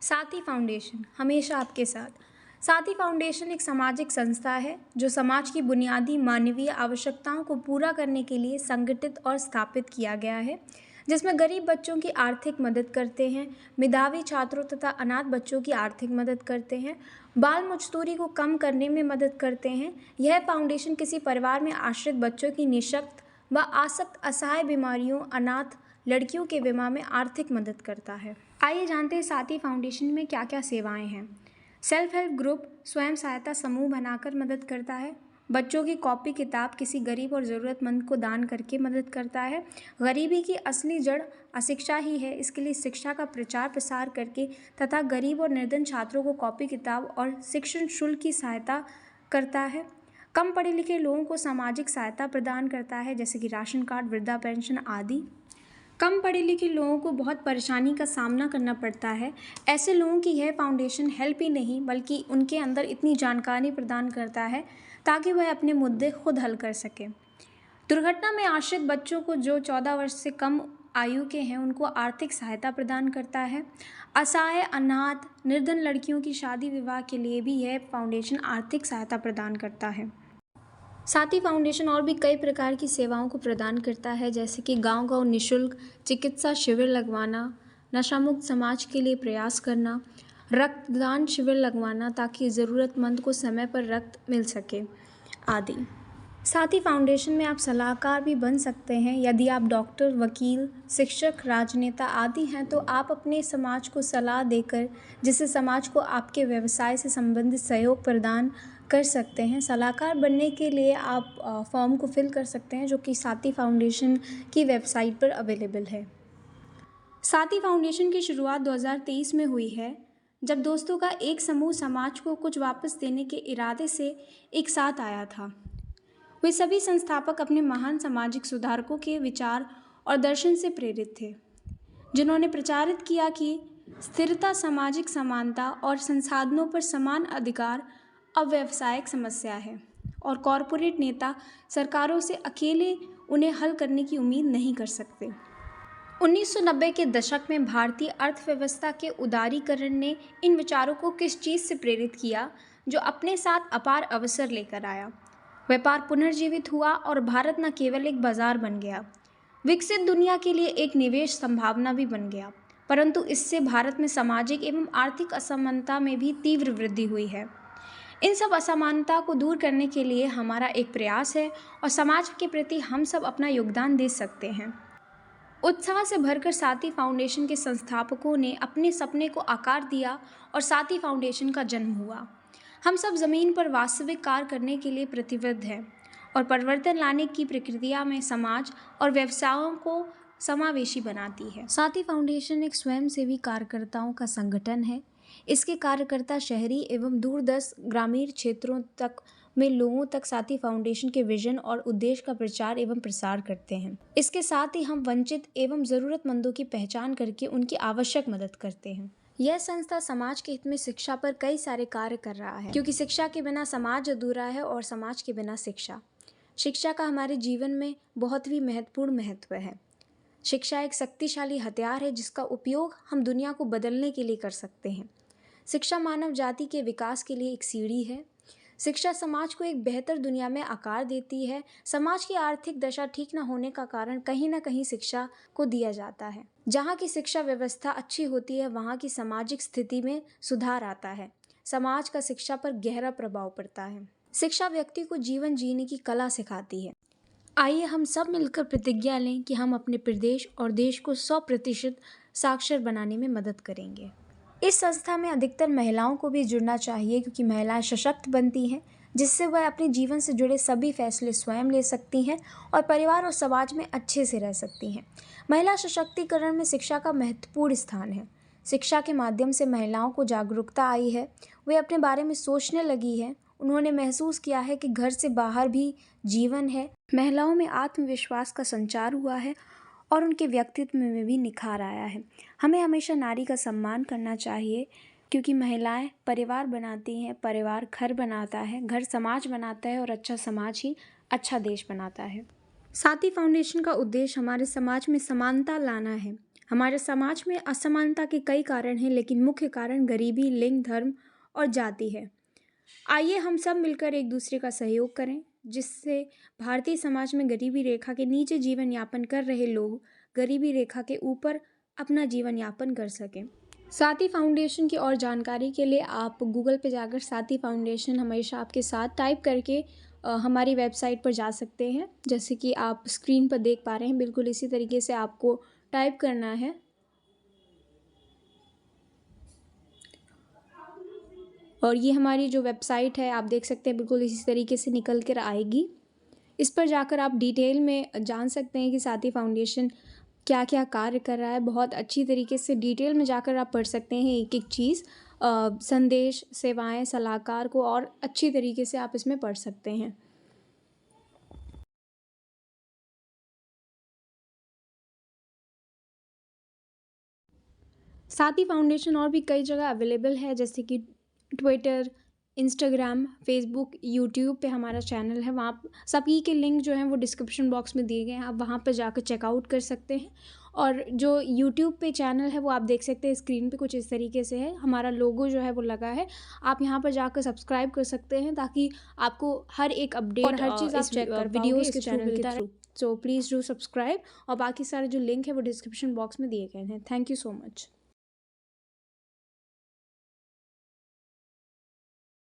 साथी फाउंडेशन हमेशा आपके साथ। साथी फाउंडेशन एक सामाजिक संस्था है जो समाज की बुनियादी मानवीय आवश्यकताओं को पूरा करने के लिए संगठित और स्थापित किया गया है, जिसमें गरीब बच्चों की आर्थिक मदद करते हैं, मेधावी छात्रों तथा अनाथ बच्चों की आर्थिक मदद करते हैं, बाल मजदूरी को कम करने में मदद करते हैं। यह फाउंडेशन किसी परिवार में आश्रित बच्चों की निःशक्त व आसक्त असहाय बीमारियों, अनाथ लड़कियों के बीमा में आर्थिक मदद करता है। आइए जानते हैं साथी फाउंडेशन में क्या क्या सेवाएं हैं। सेल्फ हेल्प ग्रुप स्वयं सहायता समूह बनाकर मदद करता है। बच्चों की कॉपी किताब किसी गरीब और ज़रूरतमंद को दान करके मदद करता है। गरीबी की असली जड़ अशिक्षा ही है, इसके लिए शिक्षा का प्रचार प्रसार करके तथा गरीब और निर्धन छात्रों को कॉपी किताब और शिक्षण शुल्क की सहायता करता है। कम पढ़े लिखे लोगों को सामाजिक सहायता प्रदान करता है, जैसे कि राशन कार्ड, वृद्धा पेंशन आदि। कम पढ़े लिखे लोगों को बहुत परेशानी का सामना करना पड़ता है। ऐसे लोगों की यह फाउंडेशन हेल्प ही नहीं बल्कि उनके अंदर इतनी जानकारी प्रदान करता है ताकि वह अपने मुद्दे खुद हल कर सकें। दुर्घटना में आश्रित बच्चों को जो 14 वर्ष से कम आयु के हैं उनको आर्थिक सहायता प्रदान करता है। असहाय, अनाथ, निर्धन लड़कियों की शादी विवाह के लिए भी यह फाउंडेशन आर्थिक सहायता प्रदान करता है। साथी फाउंडेशन और भी कई प्रकार की सेवाओं को प्रदान करता है, जैसे कि गांव-गांव निःशुल्क चिकित्सा शिविर लगवाना, नशा मुक्त समाज के लिए प्रयास करना, रक्तदान शिविर लगवाना ताकि ज़रूरतमंद को समय पर रक्त मिल सके आदि। साथी फाउंडेशन में आप सलाहकार भी बन सकते हैं। यदि आप डॉक्टर, वकील, शिक्षक, राजनेता आदि हैं तो आप अपने समाज को सलाह देकर जिससे समाज को आपके व्यवसाय से संबंधित सहयोग प्रदान कर सकते हैं। सलाहकार बनने के लिए आप फॉर्म को फिल कर सकते हैं जो कि साथी फाउंडेशन की वेबसाइट पर अवेलेबल है। साथी फाउंडेशन की शुरुआत 2023 में हुई है, जब दोस्तों का एक समूह समाज को कुछ वापस देने के इरादे से एक साथ आया था। वे सभी संस्थापक अपने महान सामाजिक सुधारकों के विचार और दर्शन से प्रेरित थे, जिन्होंने प्रचारित किया कि स्थिरता, सामाजिक समानता और संसाधनों पर समान अधिकार अब व्यावसायिक समस्या है और कॉरपोरेट नेता सरकारों से अकेले उन्हें हल करने की उम्मीद नहीं कर सकते। 1990 के दशक में भारतीय अर्थव्यवस्था के उदारीकरण ने इन विचारों को किस चीज़ से प्रेरित किया, जो अपने साथ अपार अवसर लेकर आया। व्यापार पुनर्जीवित हुआ और भारत न केवल एक बाजार बन गया, विकसित दुनिया के लिए एक निवेश संभावना भी बन गया, परंतु इससे भारत में सामाजिक एवं आर्थिक असमानता में भी तीव्र वृद्धि हुई है। इन सब असमानता को दूर करने के लिए हमारा एक प्रयास है और समाज के प्रति हम सब अपना योगदान दे सकते हैं। उत्साह से भरकर साथी फाउंडेशन के संस्थापकों ने अपने सपने को आकार दिया और साथी फाउंडेशन का जन्म हुआ। हम सब ज़मीन पर वास्तविक कार्य करने के लिए प्रतिबद्ध हैं और परिवर्तन लाने की प्रक्रिया में समाज और व्यवसायों को समावेशी बनाती है। साथी फाउंडेशन एक स्वयंसेवी कार्यकर्ताओं का संगठन है। इसके कार्यकर्ता शहरी एवं दूरदर्श ग्रामीण क्षेत्रों तक में लोगों तक साथी फाउंडेशन के विजन और उद्देश्य का प्रचार एवं प्रसार करते हैं। इसके साथ ही हम वंचित एवं ज़रूरतमंदों की पहचान करके उनकी आवश्यक मदद करते हैं। यह संस्था समाज के हित में शिक्षा पर कई सारे कार्य कर रहा है, क्योंकि शिक्षा के बिना समाज अधूरा है और समाज के बिना शिक्षा। शिक्षा का हमारे जीवन में बहुत ही महत्वपूर्ण महत्व है। शिक्षा एक शक्तिशाली हथियार है जिसका उपयोग हम दुनिया को बदलने के लिए कर सकते हैं। शिक्षा मानव जाति के विकास के लिए एक सीढ़ी है। शिक्षा समाज को एक बेहतर दुनिया में आकार देती है। समाज की आर्थिक दशा ठीक न होने का कारण कहीं न कहीं शिक्षा को दिया जाता है। जहाँ की शिक्षा व्यवस्था अच्छी होती है वहाँ की सामाजिक स्थिति में सुधार आता है। समाज का शिक्षा पर गहरा प्रभाव पड़ता है। शिक्षा व्यक्ति को जीवन जीने की कला सिखाती है। आइए हम सब मिलकर प्रतिज्ञा लें कि हम अपने प्रदेश और देश को 100% साक्षर बनाने में मदद करेंगे। इस संस्था में अधिकतर महिलाओं को भी जुड़ना चाहिए, क्योंकि महिलाएं सशक्त बनती हैं, जिससे वह अपने जीवन से जुड़े सभी फैसले स्वयं ले सकती हैं और परिवार और समाज में अच्छे से रह सकती हैं। महिला सशक्तिकरण में शिक्षा का महत्वपूर्ण स्थान है। शिक्षा के माध्यम से महिलाओं को जागरूकता आई है, वे अपने बारे में सोचने लगी हैं। उन्होंने महसूस किया है कि घर से बाहर भी जीवन है। महिलाओं में आत्मविश्वास का संचार हुआ है और उनके व्यक्तित्व में भी निखार आया है। हमें हमेशा नारी का सम्मान करना चाहिए, क्योंकि महिलाएं परिवार बनाती हैं, परिवार घर बनाता है, घर समाज बनाता है और अच्छा समाज ही अच्छा देश बनाता है। साथी फाउंडेशन का उद्देश्य हमारे समाज में समानता लाना है। हमारे समाज में असमानता के कई कारण हैं, लेकिन मुख्य कारण गरीबी, लिंग, धर्म और जाति है। आइए हम सब मिलकर एक दूसरे का सहयोग करें, जिससे भारतीय समाज में गरीबी रेखा के नीचे जीवन यापन कर रहे लोग गरीबी रेखा के ऊपर अपना जीवन यापन कर सकें। साथी फाउंडेशन की और जानकारी के लिए आप गूगल पे जाकर साथी फाउंडेशन हमेशा आपके साथ टाइप करके हमारी वेबसाइट पर जा सकते हैं। जैसे कि आप स्क्रीन पर देख पा रहे हैं, बिल्कुल इसी तरीके से आपको टाइप करना है और ये हमारी जो वेबसाइट है आप देख सकते हैं, बिल्कुल इसी तरीके से निकल कर आएगी। इस पर जाकर आप डिटेल में जान सकते हैं कि साथी फाउंडेशन क्या क्या कार्य कर रहा है। बहुत अच्छी तरीके से डिटेल में जाकर आप पढ़ सकते हैं एक एक चीज़, संदेश, सेवाएं, सलाहकार को, और अच्छी तरीके से आप इसमें पढ़ सकते हैं। साथी फाउंडेशन और भी कई जगह अवेलेबल है, जैसे कि ट्विटर, इंस्टाग्राम, फेसबुक, यूट्यूब पे हमारा चैनल है। वहाँ सभी के लिंक जो हैं वो डिस्क्रिप्शन बॉक्स में दिए गए हैं, आप वहाँ पर जाकर चेकआउट कर सकते हैं। और जो यूट्यूब पे चैनल है वो आप देख सकते हैं स्क्रीन पे कुछ इस तरीके से है, हमारा लोगो जो है वो लगा है। आप यहाँ पर जाकर सब्सक्राइब कर सकते हैं ताकि आपको हर एक अपडेट और हर चीज़ आप चेक कर वीडियोज़ के चैनल के through. So please do subscribe, और बाकी सारे जो लिंक है वो डिस्क्रिप्शन बॉक्स में दिए गए हैं। Thank you so much.